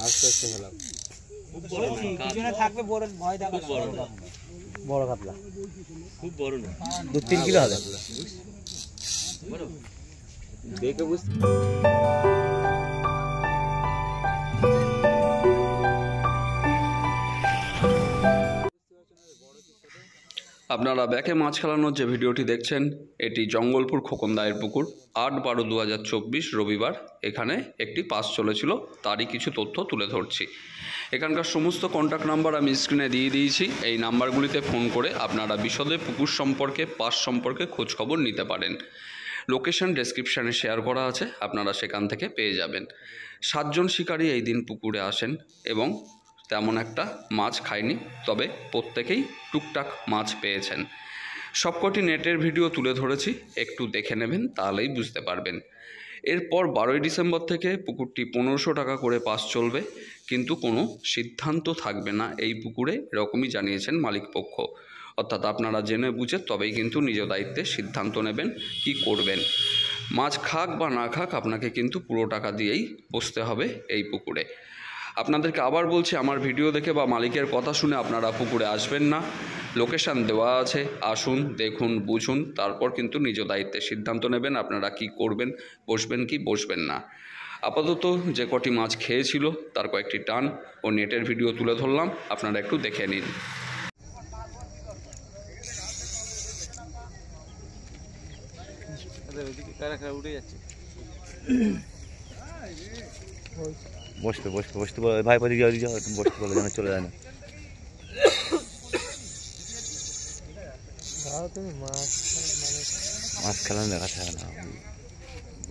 আস্তে আস্তে খেলাম। বড় কাতলা খুব বড় না, 2-3 কিলো হবে। দেখে বুঝতে আপনারা ব্যাকে মাছ খেলানোর যে ভিডিওটি দেখছেন এটি জঙ্গলপুর খোকনদায়ের পুকুর 8/12/2024 রবিবার। এখানে একটি পাস চলেছিল, তারই কিছু তথ্য তুলে ধরছি। এখানকার সমস্ত কন্ট্যাক্ট নাম্বার আমি স্ক্রিনে দিয়ে দিয়েছি। এই নাম্বারগুলিতে ফোন করে আপনারা বিশদে পুকুর সম্পর্কে, পাস সম্পর্কে খোঁজখবর নিতে পারেন। লোকেশন ডেসক্রিপশানে শেয়ার করা আছে, আপনারা সেখান থেকে পেয়ে যাবেন। 7 জন শিকারী এই দিন পুকুরে আসেন এবং তেমন একটা মাছ খায়নি, তবে প্রত্যেকেই টুকটাক মাছ পেয়েছেন। সবকটি নেটের ভিডিও তুলে ধরেছি, একটু দেখে নেবেন, তাহলেই বুঝতে পারবেন। এরপর 12ই ডিসেম্বর থেকে পুকুরটি 1500 টাকা করে পাস চলবে, কিন্তু কোনো সিদ্ধান্ত থাকবে না এই পুকুরে, এরকমই জানিয়েছেন মালিকপক্ষ। অর্থাৎ আপনারা জেনে বুঝে তবেই কিন্তু নিজ দায়িত্বে সিদ্ধান্ত নেবেন কি করবেন। মাছ খাক বা না খাক, আপনাকে কিন্তু পুরো টাকা দিয়েই বসতে হবে এই পুকুরে। আপনাদেরকে আবার বলছি, আমার ভিডিও দেখে বা মালিকের কথা শুনে আপনারা পুকুরে আসবেন না। লোকেশান দেওয়া আছে, আসুন, দেখুন, বুঝুন, তারপর কিন্তু নিজ দায়িত্বে সিদ্ধান্ত নেবেন আপনারা কি করবেন, বসবেন কি বসবেন না। আপাতত যে কটি মাছ খেয়েছিল তার কয়েকটি টান ও নেটের ভিডিও তুলে ধরলাম, আপনারা একটু দেখে নিন। উঠে যাচ্ছে। বসতে বসতে বসতে বলে ভাই পরে যাও যাও, বসতে বলে যেন চলে যায় না। মাছ খেলানো দেখাতে হবে না,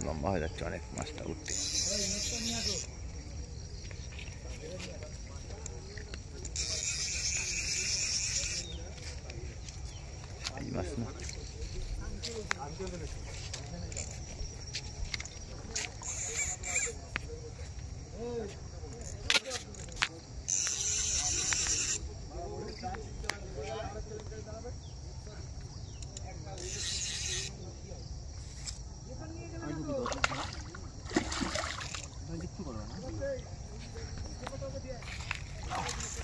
লম্বা হয়ে যাচ্ছে অনেক মাছটা উঠতে। এই মাছ না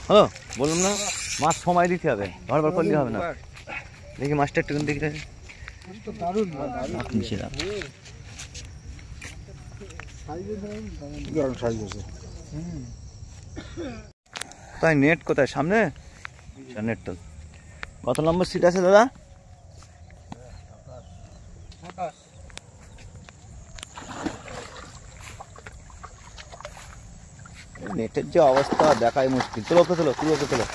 হ্যালো, বললাম না মাছ সময় দিতে হবে, ঘরবার করলে হবে না। দেখি মাছটা একটু দেখি, তাই নেট কোথায়? সামনে নেট তো। কত নম্বর সিট আছে দাদা? নেটের যে অবস্থা দেখাই মুশকিল। তোলো তোলো তোলো তোলো।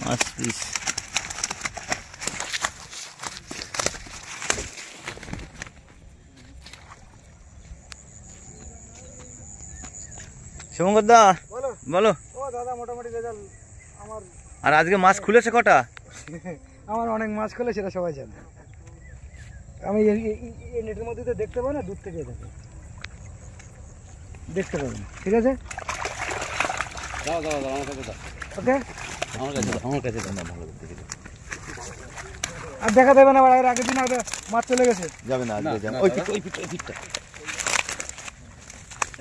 মাছ পিস শুভঙ্কর দা বলো। ও দাদা, মোটামুটি রেজাল্ট আমার। আর আজকে মাছ খুলেছে কটা? আমার অনেক মাছ খুলে, সেটা সবাই জানে। আমি এই নেটের মধ্যে তো দেখতে পাবো না, দূর থেকে দেখতে পাবেন। ঠিক আছে, দাও দাও দাও, আমার কাছে দাও। ওকে, আমার কাছে দাও না, ভালো করে আর দেখা দেবে না। এর আগের দিন মাছ চলে গেছে, যাবে না। ওই ফিটটা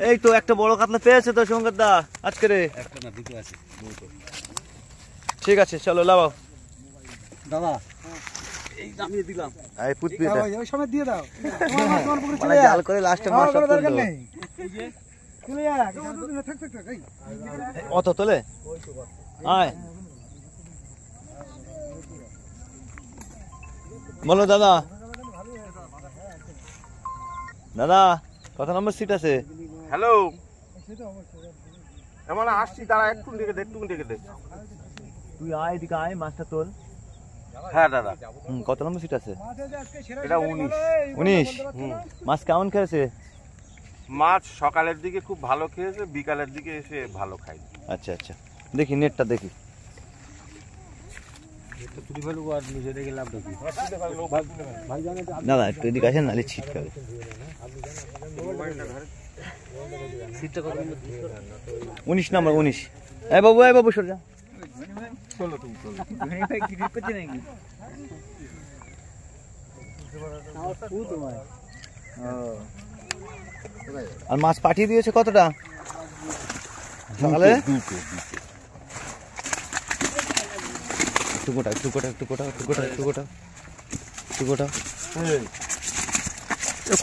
এই তো একটা বড় কাতলা পেয়েছে তো শুভঙ্কর দা আজকে রে। একটা না, দুটো আছে। ঠিক আছে, চলো লাগাও দাদা। এই দামিয়ে দিলাম। এই পুতপিটা ওই সময় দিয়ে দাও। তোমার মাছ তোমার পুকুরে চলে মানে যায়, জাল করে লাস্টে মাছ সব দরকার তুলবো। নেই। এই যে চলে যা, থাক থাক থাক। এই অত তোলে আয়। বলো দাদা। দাদা কত নম্বর সিট আছে? হ্যালো, এমন আসছি, তারা একটু দেখে দে। তুই আয় এদিকে আয়, মাছটা তোল। হ্যাঁ দাদা। কত নম্বর সিট আছে? এটা 19। 19। মাছ কেমন খেয়েছে? মাছ সকালের দিকে খুব ভালো খেয়েছে, বিকালের দিকে এসে ভালো খাই। আচ্ছা আচ্ছা, দেখি নেটটা দেখি। দাদা একটু এদিকে আসেন, নাহলে ছিটকাবে। সিটটা কত? 19 নম্বর। 19। এই বাবু সরে যা। আর মাছ পাঠিয়ে দিয়েছে কতটা সকালে? একটু গোটা একটু গোটা একটু গোটা একটু গোটা একটু গোটা একটু গোটা।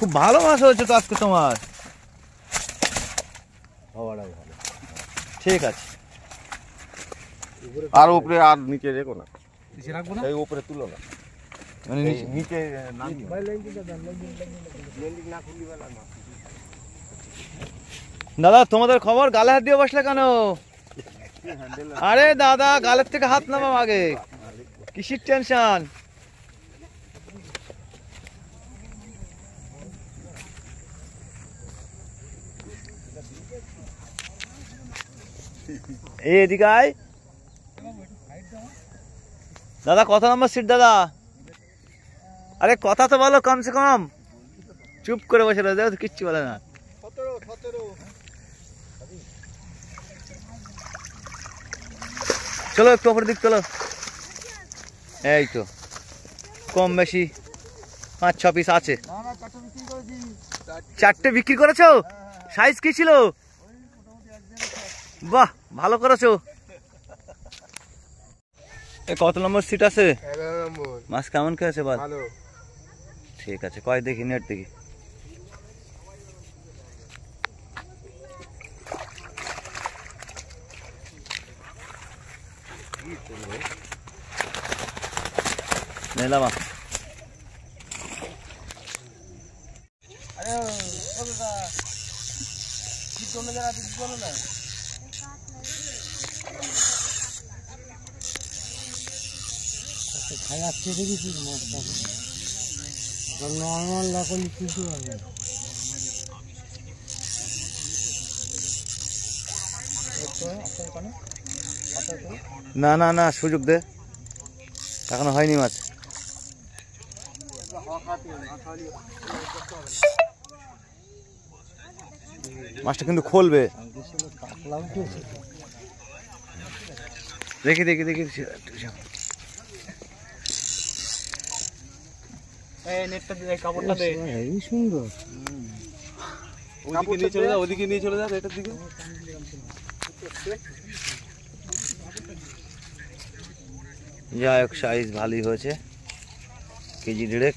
খুব ভালো মাছ হয়েছে তো আজকে তোমার। ঠিক আছে, আর উপরে আর নিচে রেখো না, রাখবো না, এই উপরে তুলো না, মানে নিচে দাদা তোমাদের খবর? গালে হাত দিয়ে বসলে কেন? আরে দাদা গালের থেকে হাত নামাও আগে, কিসির টেনশন? এই এদিকে আয় দাদা। কত নম্বর সিট দাদা? আরে কথা তো বলো কমসে কম, চুপ করে বসে রয়েছে, কিচ্ছু বলে না। চলো একটু অপর দিক চলো। এই তো কম বেশি 5-6 পিস আছে। 4টে বিক্রি করেছো? সাইজ কি ছিল? বাহ ভালো করেছো। কত নম্বর সিট আছে? 11 নম্বর। মাছ কেমন খেয়েছে বল? ভালো। ঠিক আছে, কয় দেখি নেট দেখি। নিলাম। খাওয়াচ্ছে দেখেছি মাছটা, নর্মাল না করলে কিছু হবে না না না, সুযোগ দে, এখনো হয়নি মাছ। মাছটা কিন্তু খুলবে। দেখি দেখি দেখি সুন্দর। ওদিকে নিয়ে চলে যা, ওদিকে নিয়ে চলে যা, এটার দিকে। যাই হোক সাইজ ভালোই হয়েছে, কেজি 1.5।